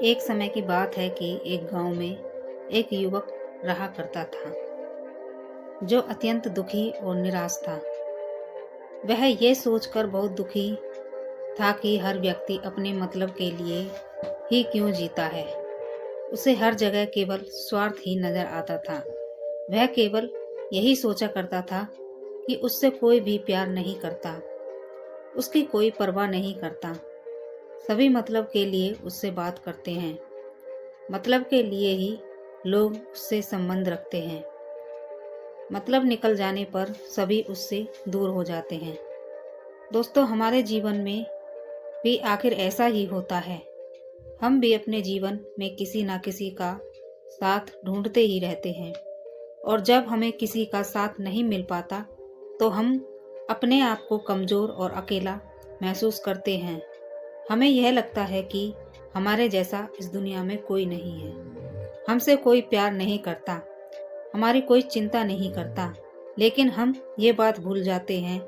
एक समय की बात है कि एक गांव में एक युवक रहा करता था जो अत्यंत दुखी और निराश था। वह ये सोचकर बहुत दुखी था कि हर व्यक्ति अपने मतलब के लिए ही क्यों जीता है। उसे हर जगह केवल स्वार्थ ही नजर आता था। वह केवल यही सोचा करता था कि उससे कोई भी प्यार नहीं करता, उसकी कोई परवाह नहीं करता। सभी मतलब के लिए उससे बात करते हैं, मतलब के लिए ही लोग उससे संबंध रखते हैं। मतलब निकल जाने पर सभी उससे दूर हो जाते हैं। दोस्तों, हमारे जीवन में भी आखिर ऐसा ही होता है। हम भी अपने जीवन में किसी ना किसी का साथ ढूंढते ही रहते हैं, और जब हमें किसी का साथ नहीं मिल पाता तो हम अपने आप को कमज़ोर और अकेला महसूस करते हैं। हमें यह लगता है कि हमारे जैसा इस दुनिया में कोई नहीं है, हमसे कोई प्यार नहीं करता, हमारी कोई चिंता नहीं करता। लेकिन हम ये बात भूल जाते हैं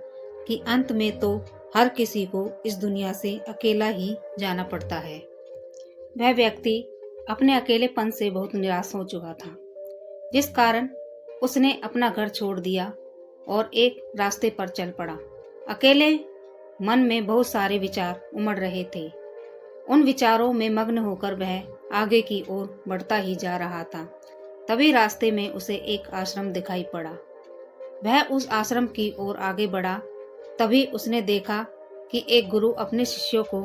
कि अंत में तो हर किसी को इस दुनिया से अकेला ही जाना पड़ता है। वह व्यक्ति अपने अकेलेपन से बहुत निराश हो चुका था, जिस कारण उसने अपना घर छोड़ दिया और एक रास्ते पर चल पड़ा। अकेले मन में बहुत सारे विचार उमड़ रहे थे। उन विचारों में मग्न होकर वह आगे की ओर बढ़ता ही जा रहा था। तभी रास्ते में उसे एक आश्रम दिखाई पड़ा। वह उस आश्रम की ओर आगे बढ़ा। तभी उसने देखा कि एक गुरु अपने शिष्यों को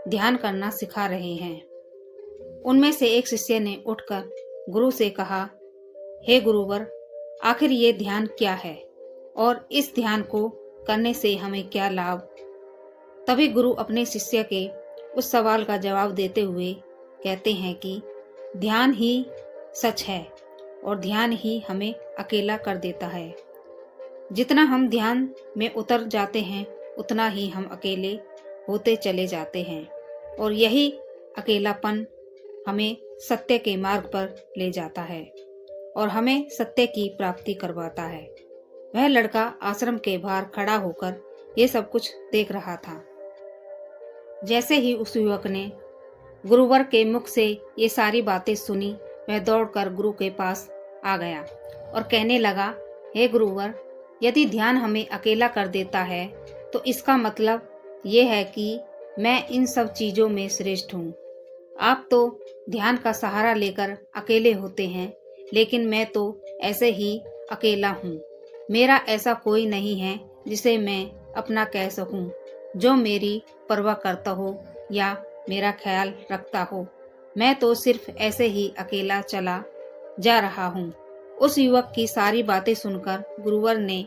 ध्यान करना सिखा रहे हैं। उनमें से एक शिष्य ने उठकर गुरु से कहा, हे गुरुवर, आखिर ये ध्यान क्या है और इस ध्यान को करने से हमें क्या लाभ? तभी गुरु अपने शिष्य के उस सवाल का जवाब देते हुए कहते हैं कि ध्यान ही सच है और ध्यान ही हमें अकेला कर देता है। जितना हम ध्यान में उतर जाते हैं उतना ही हम अकेले होते चले जाते हैं, और यही अकेलापन हमें सत्य के मार्ग पर ले जाता है और हमें सत्य की प्राप्ति करवाता है। वह लड़का आश्रम के बाहर खड़ा होकर ये सब कुछ देख रहा था। जैसे ही उस युवक ने गुरुवर के मुख से ये सारी बातें सुनी, वह दौड़कर गुरु के पास आ गया और कहने लगा, हे गुरुवर, यदि ध्यान हमें अकेला कर देता है तो इसका मतलब ये है कि मैं इन सब चीज़ों में श्रेष्ठ हूँ। आप तो ध्यान का सहारा लेकर अकेले होते हैं, लेकिन मैं तो ऐसे ही अकेला हूँ। मेरा ऐसा कोई नहीं है जिसे मैं अपना कह सकूँ, जो मेरी परवाह करता हो या मेरा ख्याल रखता हो। मैं तो सिर्फ ऐसे ही अकेला चला जा रहा हूँ। उस युवक की सारी बातें सुनकर गुरुवर ने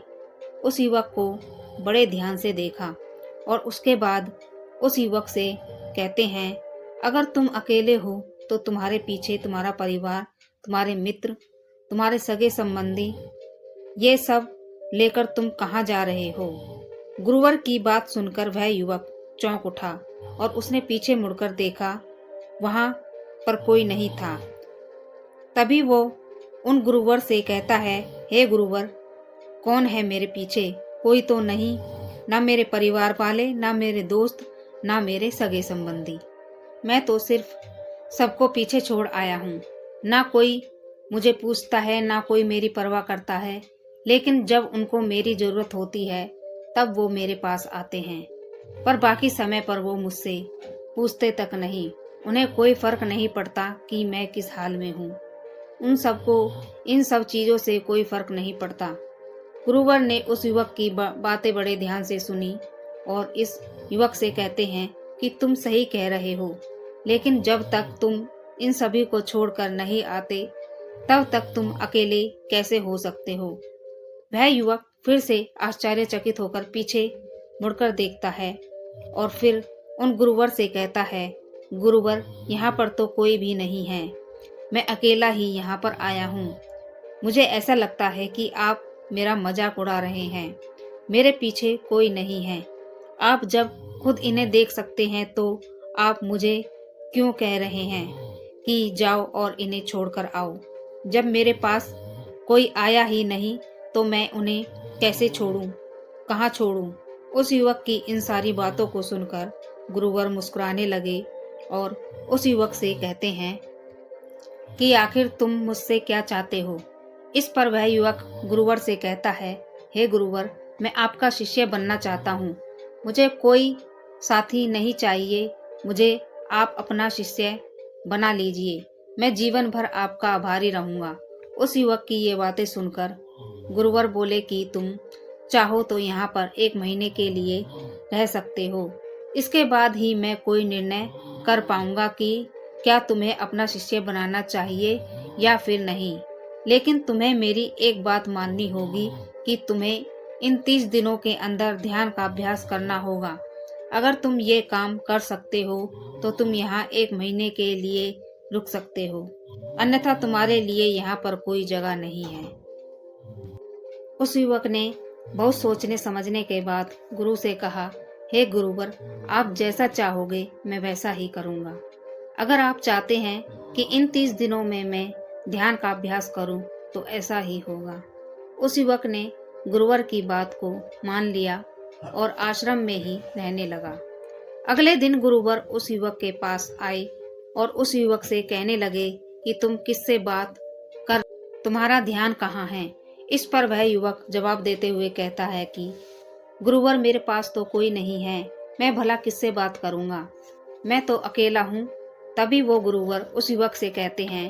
उस युवक को बड़े ध्यान से देखा और उसके बाद उस युवक से कहते हैं, अगर तुम अकेले हो तो तुम्हारे पीछे तुम्हारा परिवार, तुम्हारे मित्र, तुम्हारे सगे संबंधी, ये सब लेकर तुम कहाँ जा रहे हो? गुरुवर की बात सुनकर वह युवक चौंक उठा और उसने पीछे मुड़कर देखा। वहां पर कोई नहीं था। तभी वो उन गुरुवर से कहता है, हे गुरुवर, कौन है मेरे पीछे? कोई तो नहीं, ना मेरे परिवार वाले, ना मेरे दोस्त, ना मेरे सगे संबंधी। मैं तो सिर्फ सबको पीछे छोड़ आया हूँ। ना कोई मुझे पूछता है, ना कोई मेरी परवाह करता है। लेकिन जब उनको मेरी ज़रूरत होती है तब वो मेरे पास आते हैं, पर बाकी समय पर वो मुझसे पूछते तक नहीं। उन्हें कोई फर्क नहीं पड़ता कि मैं किस हाल में हूँ। उन सबको इन सब चीज़ों से कोई फर्क नहीं पड़ता। गुरुवर ने उस युवक की बातें बड़े ध्यान से सुनी और इस युवक से कहते हैं कि तुम सही कह रहे हो, लेकिन जब तक तुम इन सभी को छोड़कर नहीं आते तब तक तुम अकेले कैसे हो सकते हो? वह युवक फिर से आश्चर्यचकित होकर पीछे मुड़कर देखता है और फिर उन गुरुवर से कहता है, गुरुवर, यहाँ पर तो कोई भी नहीं है। मैं अकेला ही यहाँ पर आया हूँ। मुझे ऐसा लगता है कि आप मेरा मजाक उड़ा रहे हैं। मेरे पीछे कोई नहीं है। आप जब खुद इन्हें देख सकते हैं तो आप मुझे क्यों कह रहे हैं कि जाओ और इन्हें छोड़कर आओ? जब मेरे पास कोई आया ही नहीं तो मैं उन्हें कैसे छोड़ूं? कहाँ छोड़ूं? उस युवक की इन सारी बातों को सुनकर गुरुवर मुस्कुराने लगे और उस युवक से कहते हैं कि आखिर तुम मुझसे क्या चाहते हो। इस पर वह युवक गुरुवर से कहता है, हे गुरुवर, मैं आपका शिष्य बनना चाहता हूँ। मुझे कोई साथी नहीं चाहिए, मुझे आप अपना शिष्य बना लीजिए। मैं जीवन भर आपका आभारी रहूँगा। उस युवक की ये बातें सुनकर गुरुवर बोले कि तुम चाहो तो यहाँ पर 1 महीने के लिए रह सकते हो। इसके बाद ही मैं कोई निर्णय कर पाऊंगा कि क्या तुम्हें अपना शिष्य बनाना चाहिए या फिर नहीं। लेकिन तुम्हें मेरी एक बात माननी होगी कि तुम्हें इन 30 दिनों के अंदर ध्यान का अभ्यास करना होगा। अगर तुम ये काम कर सकते हो तो तुम यहाँ 1 महीने के लिए रुक सकते हो, अन्यथा तुम्हारे लिए यहाँ पर कोई जगह नहीं है। उस युवक ने बहुत सोचने समझने के बाद गुरु से कहा, हे गुरुवर, आप जैसा चाहोगे मैं वैसा ही करूँगा। अगर आप चाहते हैं कि इन 30 दिनों में मैं ध्यान का अभ्यास करूं तो ऐसा ही होगा। उस युवक ने गुरुवर की बात को मान लिया और आश्रम में ही रहने लगा। अगले दिन गुरुवर उस युवक के पास आए और उस युवक से कहने लगे कि तुम किससे बात कर, तुम्हारा ध्यान कहाँ है। इस पर वह युवक जवाब देते हुए कहता है कि गुरुवर, मेरे पास तो कोई नहीं है, मैं भला किससे बात करूँगा, मैं तो अकेला हूँ। तभी वो गुरुवर उस युवक से कहते हैं,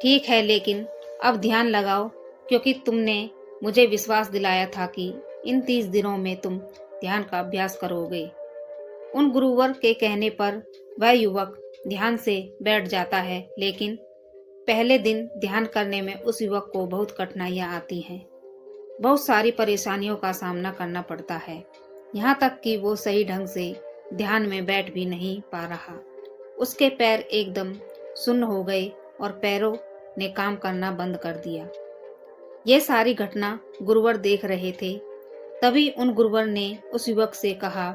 ठीक है, लेकिन अब ध्यान लगाओ, क्योंकि तुमने मुझे विश्वास दिलाया था कि इन 30 दिनों में तुम ध्यान का अभ्यास करोगे। उन गुरुवर के कहने पर वह युवक ध्यान से बैठ जाता है, लेकिन पहले दिन ध्यान करने में उस युवक को बहुत कठिनाइयाँ आती हैं। बहुत सारी परेशानियों का सामना करना पड़ता है, यहाँ तक कि वो सही ढंग से ध्यान में बैठ भी नहीं पा रहा। उसके पैर एकदम सुन्न हो गए और पैरों ने काम करना बंद कर दिया। ये सारी घटना गुरुवर देख रहे थे। तभी उन गुरुवर ने उस युवक से कहा,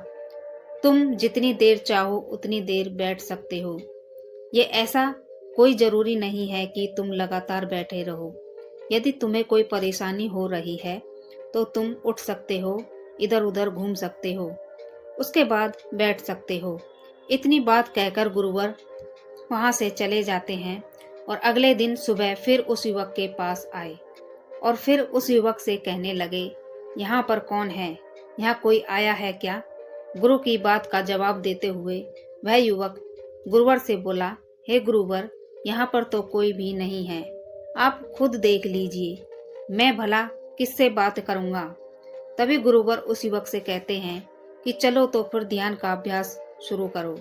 तुम जितनी देर चाहो उतनी देर बैठ सकते हो। ये ऐसा कोई जरूरी नहीं है कि तुम लगातार बैठे रहो। यदि तुम्हें कोई परेशानी हो रही है तो तुम उठ सकते हो, इधर उधर घूम सकते हो, उसके बाद बैठ सकते हो। इतनी बात कहकर गुरुवर वहां से चले जाते हैं और अगले दिन सुबह फिर उस युवक के पास आए और फिर उस युवक से कहने लगे, यहाँ पर कौन है, यहाँ कोई आया है क्या। गुरु की बात का जवाब देते हुए वह युवक गुरुवर से बोला, हे गुरुवर, यहाँ पर तो कोई भी नहीं है, आप खुद देख लीजिए, मैं भला किससे बात करूँगा। तभी गुरुवर उस युवक से कहते हैं कि चलो तो फिर ध्यान का अभ्यास शुरू करो।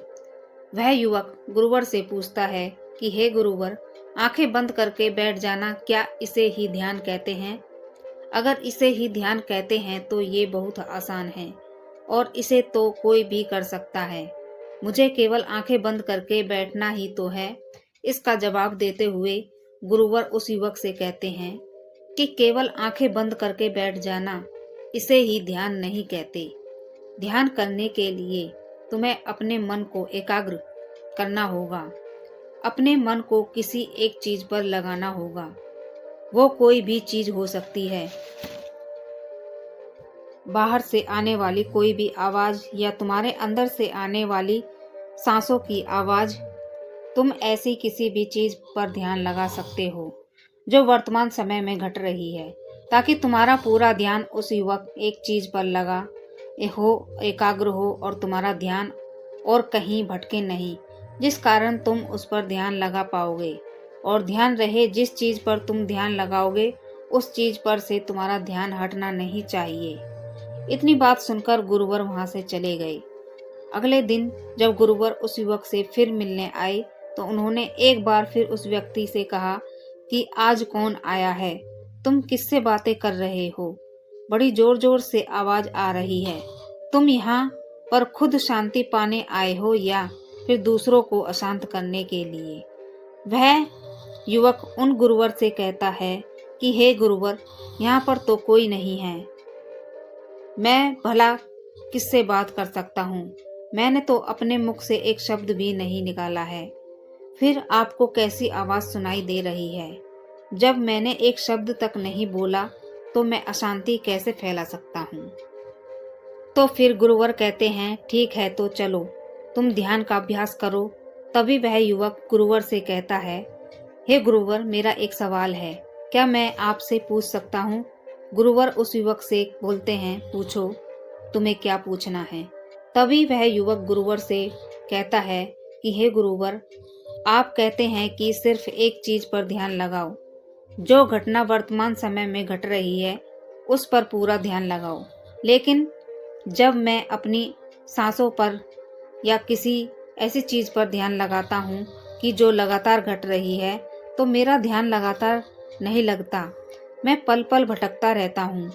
वह युवक गुरुवर से पूछता है कि हे गुरुवर, आंखें बंद करके बैठ जाना, क्या इसे ही ध्यान कहते हैं। अगर इसे ही ध्यान कहते हैं तो ये बहुत आसान है और इसे तो कोई भी कर सकता है। मुझे केवल आंखें बंद करके बैठना ही तो है। इसका जवाब देते हुए गुरुवर उस युवक से कहते हैं कि केवल आंखें बंद करके बैठ जाना, इसे ही ध्यान नहीं कहते। ध्यान करने के लिए तुम्हें अपने मन को एकाग्र करना होगा, अपने मन को किसी एक चीज पर लगाना होगा। वो कोई भी चीज हो सकती है, बाहर से आने वाली कोई भी आवाज या तुम्हारे अंदर से आने वाली सांसों की आवाज। तुम ऐसी किसी भी चीज पर ध्यान लगा सकते हो जो वर्तमान समय में घट रही है, ताकि तुम्हारा पूरा ध्यान उस युवक एक चीज पर लगा हो, एकाग्र हो और तुम्हारा ध्यान और कहीं भटके नहीं, जिस कारण तुम उस पर ध्यान लगा पाओगे। और ध्यान रहे, जिस चीज पर तुम ध्यान लगाओगे उस चीज पर से तुम्हारा ध्यान हटना नहीं चाहिए। इतनी बात सुनकर गुरुवर वहां से चले गए। अगले दिन जब गुरुवर उस युवक से फिर मिलने आए तो उन्होंने एक बार फिर उस व्यक्ति से कहा कि आज कौन आया है, तुम किससे बातें कर रहे हो, बड़ी जोर जोर से आवाज आ रही है। तुम यहाँ पर खुद शांति पाने आए हो या फिर दूसरों को अशांत करने के लिए। वह युवक उन गुरुवर से कहता है कि हे गुरुवर, यहाँ पर तो कोई नहीं है, मैं भला किससे बात कर सकता हूँ, मैंने तो अपने मुख से एक शब्द भी नहीं निकाला है, फिर आपको कैसी आवाज सुनाई दे रही है। जब मैंने एक शब्द तक नहीं बोला तो मैं अशांति कैसे फैला सकता हूँ। तो फिर गुरुवर कहते हैं, ठीक है तो चलो, तुम ध्यान का अभ्यास करो तभी वह युवक गुरुवर से कहता है, हे गुरुवर, मेरा एक सवाल है, क्या मैं आपसे पूछ सकता हूँ? गुरुवर उस युवक से बोलते हैं, पूछो, तुम्हें क्या पूछना है? तभी वह युवक गुरुवर से कहता है कि हे गुरुवर, आप कहते हैं कि सिर्फ एक चीज पर ध्यान लगाओ, जो घटना वर्तमान समय में घट रही है उस पर पूरा ध्यान लगाओ। लेकिन जब मैं अपनी सांसों पर या किसी ऐसी चीज पर ध्यान लगाता हूँ कि जो लगातार घट रही है, तो मेरा ध्यान लगातार नहीं लगता, मैं पल पल भटकता रहता हूँ।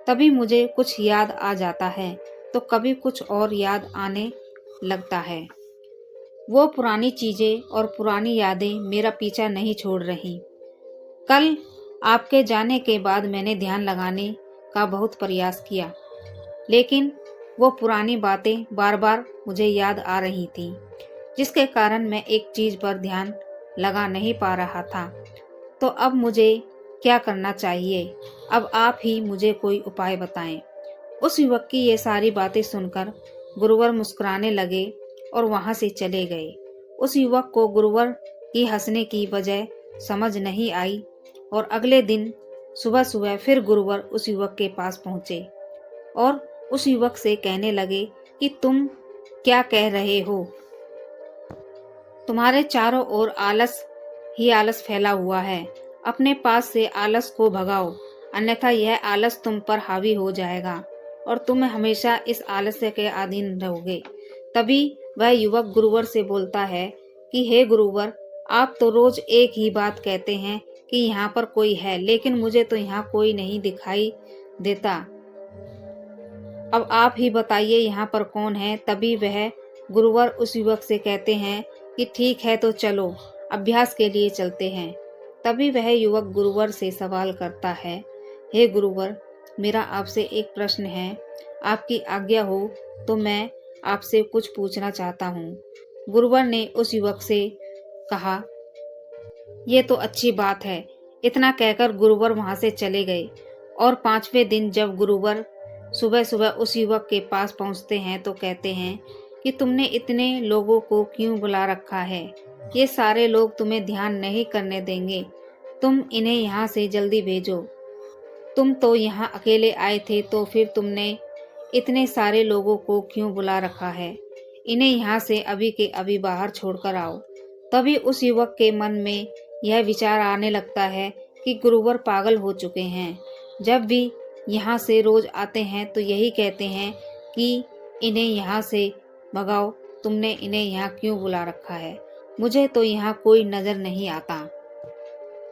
तभी मुझे कुछ याद आ जाता है तो कभी कुछ और याद आने लगता है। वो पुरानी चीजें और पुरानी यादें मेरा पीछा नहीं छोड़ रही। कल आपके जाने के बाद मैंने ध्यान लगाने का बहुत प्रयास किया, लेकिन वो पुरानी बातें बार बार मुझे याद आ रही थी, जिसके कारण मैं एक चीज पर ध्यान लगा नहीं पा रहा था। तो अब मुझे क्या करना चाहिए? अब आप ही मुझे कोई उपाय बताएं। उस युवक की ये सारी बातें सुनकर गुरुवर मुस्कुराने लगे और वहां से चले गए। उस युवक को गुरुवर की हंसने की वजह समझ नहीं आई और अगले दिन सुबह सुबह फिर गुरुवर उस युवक के पास पहुंचे और उस युवक से कहने लगे कि तुम क्या कह रहे हो? तुम्हारे चारों ओर आलस ही आलस फैला हुआ है। अपने पास से आलस को भगाओ, अन्यथा यह आलस तुम पर हावी हो जाएगा और तुम हमेशा इस आलस्य के अधीन रहोगे। तभी वह युवक गुरुवर से बोलता है कि हे गुरुवर, आप तो रोज एक ही बात कहते हैं कि यहाँ पर कोई है, लेकिन मुझे तो यहाँ कोई नहीं दिखाई देता। अब आप ही बताइए यहाँ पर कौन है? तभी वह गुरुवर उस युवक से कहते हैं कि ठीक है, तो चलो अभ्यास के लिए चलते हैं। तभी वह युवक गुरुवर से सवाल करता है, हे गुरुवर, मेरा आपसे एक प्रश्न है, आपकी आज्ञा हो तो मैं आपसे कुछ पूछना चाहता हूँ। गुरुवर ने उस युवक से कहा, ये तो अच्छी बात है। इतना कहकर गुरुवर वहां से चले गए और 5वें दिन जब गुरुवर सुबह सुबह उस युवक के पास पहुंचते हैं तो कहते हैं कि तुमने इतने लोगों को क्यों बुला रखा है? ये सारे लोग तुम्हें ध्यान नहीं करने देंगे, तुम इन्हें यहाँ से जल्दी भेजो। तुम तो यहाँ अकेले आए थे, तो फिर तुमने इतने सारे लोगों को क्यों बुला रखा है? इन्हें यहाँ से अभी के अभी बाहर छोड़कर आओ। तभी उस युवक के मन में यह विचार आने लगता है कि गुरुवर पागल हो चुके हैं। जब भी यहाँ से रोज आते हैं तो यही कहते हैं कि इन्हें यहाँ से भगाओ, तुमने इन्हें यहाँ क्यों बुला रखा है? मुझे तो यहाँ कोई नजर नहीं आता।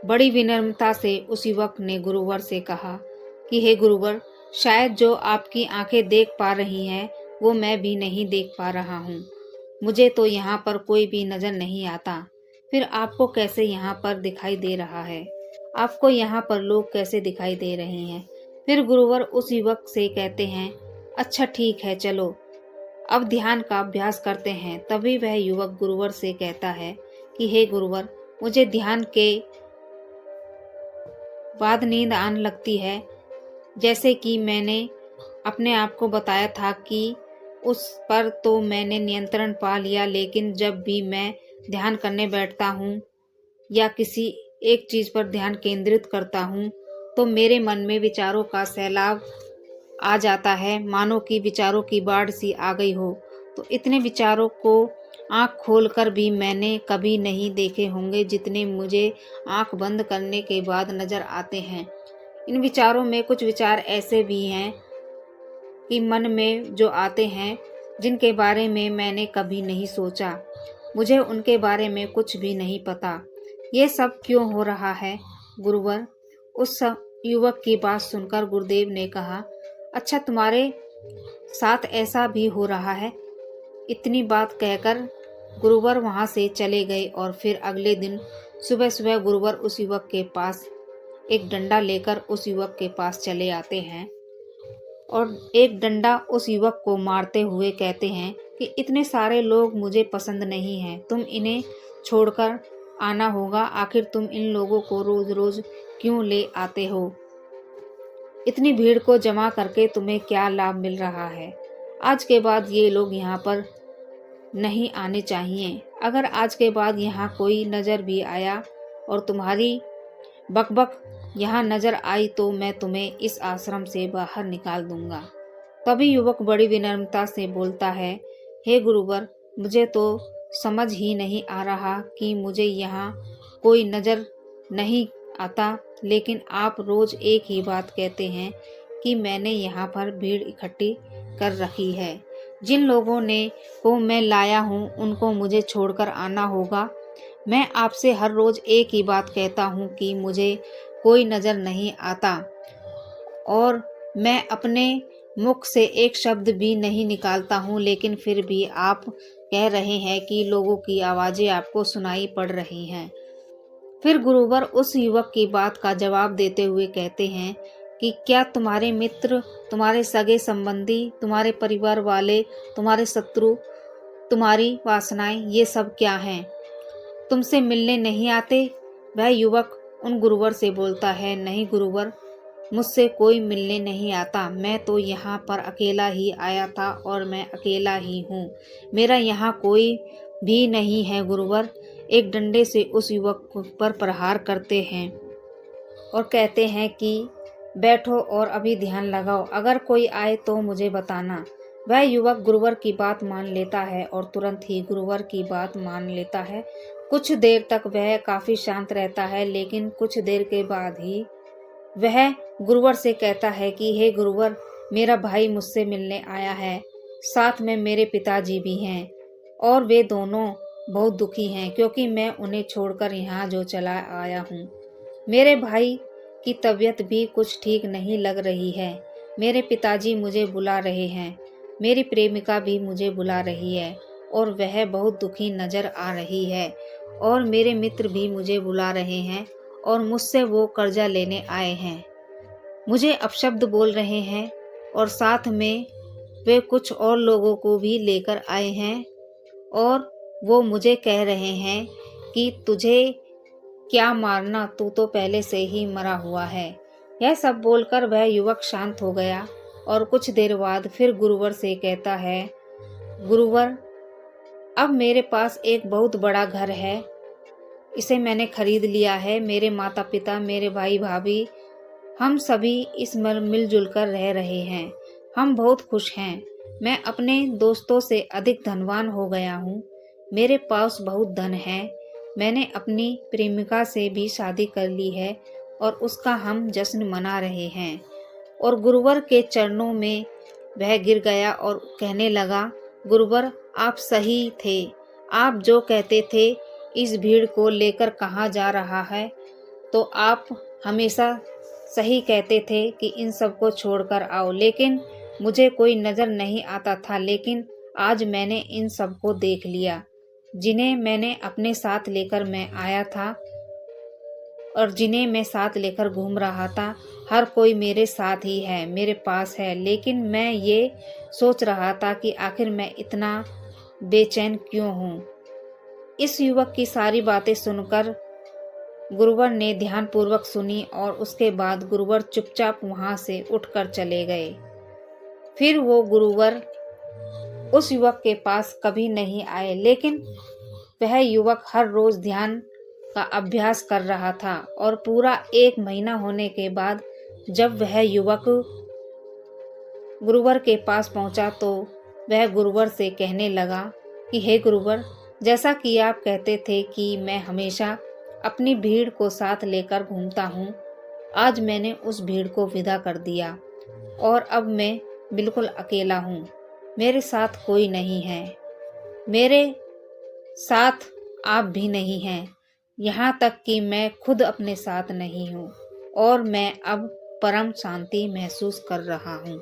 बड़ी विनम्रता से उस युवक ने गुरुवर से कहा कि हे गुरुवर, शायद जो आपकी आंखें देख पा रही हैं वो मैं भी नहीं देख पा रहा हूँ। मुझे तो यहाँ पर कोई भी नजर नहीं आता, फिर आपको कैसे यहाँ पर दिखाई दे रहा है? आपको यहाँ पर लोग कैसे दिखाई दे रहे हैं? फिर गुरुवर उस युवक से कहते हैं, अच्छा ठीक है, चलो अब ध्यान का अभ्यास करते हैं। तभी वह युवक गुरुवर से कहता है कि हे गुरुवर, मुझे ध्यान के बाद नींद आने लगती है। जैसे कि मैंने अपने आप को बताया था कि उस पर तो मैंने नियंत्रण पा लिया, लेकिन जब भी मैं ध्यान करने बैठता हूँ या किसी एक चीज पर ध्यान केंद्रित करता हूँ तो मेरे मन में विचारों का सैलाब आ जाता है, मानो कि विचारों की बाढ़ सी आ गई हो। तो इतने विचारों को आंख खोलकर भी मैंने कभी नहीं देखे होंगे जितने मुझे आंख बंद करने के बाद नजर आते हैं। इन विचारों में कुछ विचार ऐसे भी हैं कि मन में जो आते हैं, जिनके बारे में मैंने कभी नहीं सोचा, मुझे उनके बारे में कुछ भी नहीं पता। ये सब क्यों हो रहा है गुरुवर? उस युवक की बात सुनकर गुरुदेव ने कहा, अच्छा, तुम्हारे साथ ऐसा भी हो रहा है? इतनी बात कहकर गुरुवर वहां से चले गए और फिर अगले दिन सुबह सुबह गुरुवर उस युवक के पास एक डंडा लेकर उस युवक के पास चले आते हैं और एक डंडा उस युवक को मारते हुए कहते हैं कि इतने सारे लोग मुझे पसंद नहीं हैं, तुम इन्हें छोड़कर आना होगा। आखिर तुम इन लोगों को रोज रोज क्यों ले आते हो? इतनी भीड़ को जमा करके तुम्हें क्या लाभ मिल रहा है? आज के बाद ये लोग यहाँ पर नहीं आने चाहिए। अगर आज के बाद यहाँ कोई नज़र भी आया और तुम्हारी बकबक यहाँ नज़र आई तो मैं तुम्हें इस आश्रम से बाहर निकाल दूंगा। तभी युवक बड़ी विनम्रता से बोलता है, हे गुरुवर, मुझे तो समझ ही नहीं आ रहा कि मुझे यहाँ कोई नज़र नहीं आता, लेकिन आप रोज़ एक ही बात कहते हैं कि मैंने यहाँ पर भीड़ इकट्ठी कर रखी है। जिन लोगों ने को मैं लाया हूँ उनको मुझे छोड़कर आना होगा। मैं आपसे हर रोज़ एक ही बात कहता हूँ कि मुझे कोई नज़र नहीं आता और मैं अपने मुख से एक शब्द भी नहीं निकालता हूँ, लेकिन फिर भी आप कह रहे हैं कि लोगों की आवाज़ें आपको सुनाई पड़ रही हैं। फिर गुरुवर उस युवक की बात का जवाब देते हुए कहते हैं कि क्या तुम्हारे मित्र, तुम्हारे सगे संबंधी, तुम्हारे परिवार वाले, तुम्हारे शत्रु, तुम्हारी वासनाएं, ये सब क्या हैं? तुमसे मिलने नहीं आते? वह युवक उन गुरुवर से बोलता है, नहीं गुरुवर, मुझसे कोई मिलने नहीं आता। मैं तो यहाँ पर अकेला ही आया था और मैं अकेला ही हूँ। मेरा यहाँ कोई भी नहीं है गुरुवर। एक डंडे से उस युवक पर प्रहार करते हैं और कहते हैं कि बैठो और अभी ध्यान लगाओ, अगर कोई आए तो मुझे बताना। वह युवक गुरुवर की बात मान लेता है और तुरंत ही गुरुवर की बात मान लेता है। कुछ देर तक वह काफ़ी शांत रहता है, लेकिन कुछ देर के बाद ही वह गुरुवर से कहता है कि हे गुरुवर, मेरा भाई मुझसे मिलने आया है, साथ में मेरे पिताजी भी हैं और वे दोनों बहुत दुखी हैं क्योंकि मैं उन्हें छोड़कर यहाँ जो चला आया हूँ। मेरे भाई की तबीयत भी कुछ ठीक नहीं लग रही है। मेरे पिताजी मुझे बुला रहे हैं, मेरी प्रेमिका भी मुझे बुला रही है और वह बहुत दुखी नज़र आ रही है, और मेरे मित्र भी मुझे बुला रहे हैं और मुझसे वो कर्जा लेने आए हैं। मुझे अपशब्द बोल रहे हैं और साथ में वे कुछ और लोगों को भी लेकर आए हैं और वो मुझे कह रहे हैं कि तुझे क्या मारना, तू तो पहले से ही मरा हुआ है। यह सब बोलकर वह युवक शांत हो गया और कुछ देर बाद फिर गुरुवर से कहता है, गुरुवर, अब मेरे पास एक बहुत बड़ा घर है, इसे मैंने खरीद लिया है। मेरे माता पिता, मेरे भाई भाभी, हम सभी इस मिलजुल कर रह रहे हैं। हम बहुत खुश हैं। मैं अपने दोस्तों से अधिक धनवान हो गया हूँ। मेरे पास बहुत धन है। मैंने अपनी प्रेमिका से भी शादी कर ली है और उसका हम जश्न मना रहे हैं। और गुरुवर के चरणों में वह गिर गया और कहने लगा, गुरुवर, आप सही थे। आप जो कहते थे इस भीड़ को लेकर कहाँ जा रहा है, तो आप हमेशा सही कहते थे कि इन सबको छोड़कर आओ, लेकिन मुझे कोई नज़र नहीं आता था। लेकिन आज मैंने इन सबको देख लिया, जिन्हें मैंने अपने साथ लेकर मैं आया था और जिन्हें मैं साथ लेकर घूम रहा था। हर कोई मेरे साथ ही है, मेरे पास है, लेकिन मैं ये सोच रहा था कि आखिर मैं इतना बेचैन क्यों हूँ। इस युवक की सारी बातें सुनकर गुरुवर ने ध्यानपूर्वक सुनी और उसके बाद गुरुवर चुपचाप वहाँ से उठकर चले गए। फिर वो गुरुवर उस युवक के पास कभी नहीं आए, लेकिन वह युवक हर रोज ध्यान का अभ्यास कर रहा था और पूरा 1 महीना होने के बाद जब वह युवक गुरुवर के पास पहुंचा तो वह गुरुवर से कहने लगा कि हे गुरुवर, जैसा कि आप कहते थे कि मैं हमेशा अपनी भीड़ को साथ लेकर घूमता हूँ, आज मैंने उस भीड़ को विदा कर दिया और अब मैं बिल्कुल अकेला हूँ। मेरे साथ कोई नहीं है, मेरे साथ आप भी नहीं हैं, यहाँ तक कि मैं खुद अपने साथ नहीं हूँ और मैं अब परम शांति महसूस कर रहा हूँ।